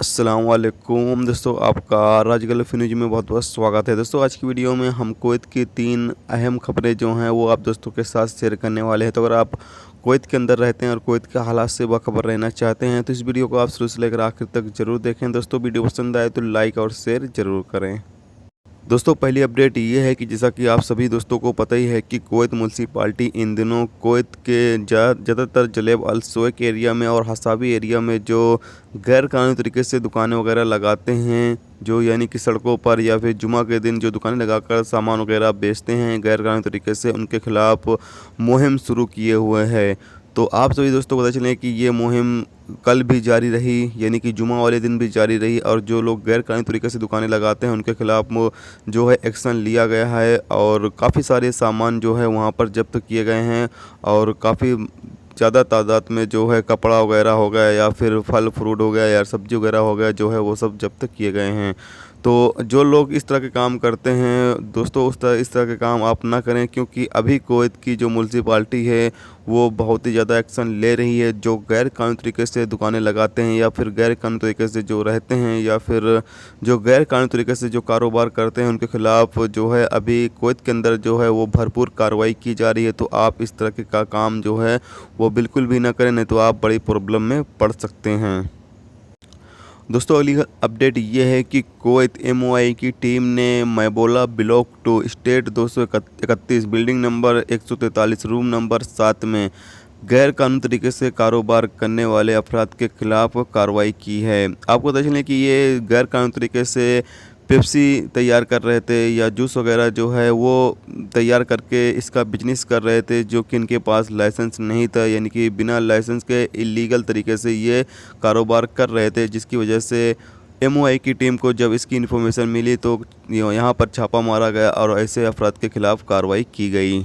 अस्सलाम वालेकुम दोस्तों, आपका राज गल्फ न्यूज़ में बहुत बहुत स्वागत है। दोस्तों आज की वीडियो में हम कुवैत की 3 अहम खबरें जो हैं वो आप दोस्तों के साथ शेयर करने वाले हैं। तो अगर आप कुवैत के अंदर रहते हैं और कुवैत के हालात से बाखबर रहना चाहते हैं तो इस वीडियो को आप शुरू से लेकर आखिर तक ज़रूर देखें। दोस्तों वीडियो पसंद आए तो लाइक और शेयर ज़रूर करें। दोस्तों पहली अपडेट ये है कि जैसा कि आप सभी दोस्तों को पता ही है कि कुवैत म्युनिसिपैलिटी इन दिनों कुवैत के ज़्यादातर जलेब अल सुवैक एरिया में और हसाबी एरिया में जो गैर कानूनी तरीके से दुकानें वगैरह लगाते हैं, जो यानी कि सड़कों पर या फिर जुमा के दिन जो दुकानें लगाकर सामान वगैरह बेचते हैं गैर कानूनी तरीके से, उनके खिलाफ़ मुहिम शुरू किए हुए हैं। तो आप सभी दोस्तों को पता चले कि ये मुहिम कल भी जारी रही, यानी कि जुमा वाले दिन भी जारी रही, और जो लोग गैर कानूनी तरीके से दुकानें लगाते हैं उनके खिलाफ़ जो है एक्शन लिया गया है और काफ़ी सारे सामान जो है वहाँ पर जब्त किए गए हैं और काफ़ी ज़्यादा तादाद में जो है कपड़ा वगैरह हो गया या फिर फल फ्रूट हो गया या सब्ज़ी वगैरह हो गया जो है वो सब जब्त किए गए हैं। तो जो लोग इस तरह के काम करते हैं दोस्तों इस तरह के काम आप ना करें, क्योंकि अभी कुवैत की जो म्युनिसिपैलिटी है वो बहुत ही ज़्यादा एक्शन ले रही है। जो गैर कानूनी तरीके से दुकानें लगाते हैं या फिर गैर कानूनी तरीके से जो रहते हैं या फिर जो गैर कानूनी तरीके से जो कारोबार करते हैं उनके खिलाफ़ जो है अभी कुवैत के अंदर जो है वो भरपूर कार्रवाई की जा रही है। तो आप इस तरह का काम जो है वो बिल्कुल भी ना करें, नहीं तो आप बड़ी प्रॉब्लम में पड़ सकते हैं। दोस्तों अगली अपडेट ये है कि कुवैत एमओआई की टीम ने मैबोला block 2 state 231 building number 143 room number 7 में गैर कानूनी तरीके से कारोबार करने वाले अफराद के खिलाफ़ कार्रवाई की है। आपको पता चले कि ये गैर कानूनी तरीके से पेप्सी तैयार कर रहे थे या जूस वगैरह जो है वो तैयार करके इसका बिजनेस कर रहे थे, जो कि इनके पास लाइसेंस नहीं था, यानी कि बिना लाइसेंस के इलीगल तरीके से ये कारोबार कर रहे थे। जिसकी वजह से एमओआई की टीम को जब इसकी इन्फॉर्मेशन मिली तो यहाँ पर छापा मारा गया और ऐसे अफराद के खिलाफ़ कार्रवाई की गई।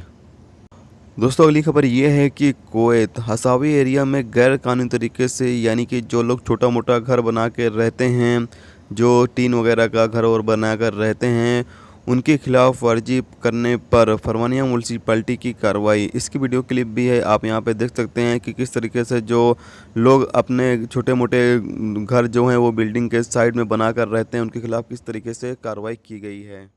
दोस्तों अगली खबर ये है कि कुवैत हसावी एरिया में गैर कानूनी तरीके से, यानी कि जो लोग छोटा मोटा घर बना के रहते हैं, जो टीन वगैरह का घर और बना कर रहते हैं, उनके खिलाफ़ वर्जी करने पर फरवानिया म्युनिसिपैलिटी की कार्रवाई। इसकी वीडियो क्लिप भी है, आप यहाँ पे देख सकते हैं कि किस तरीके से जो लोग अपने छोटे मोटे घर जो हैं वो बिल्डिंग के साइड में बना कर रहते हैं उनके खिलाफ़ किस तरीके से कार्रवाई की गई है।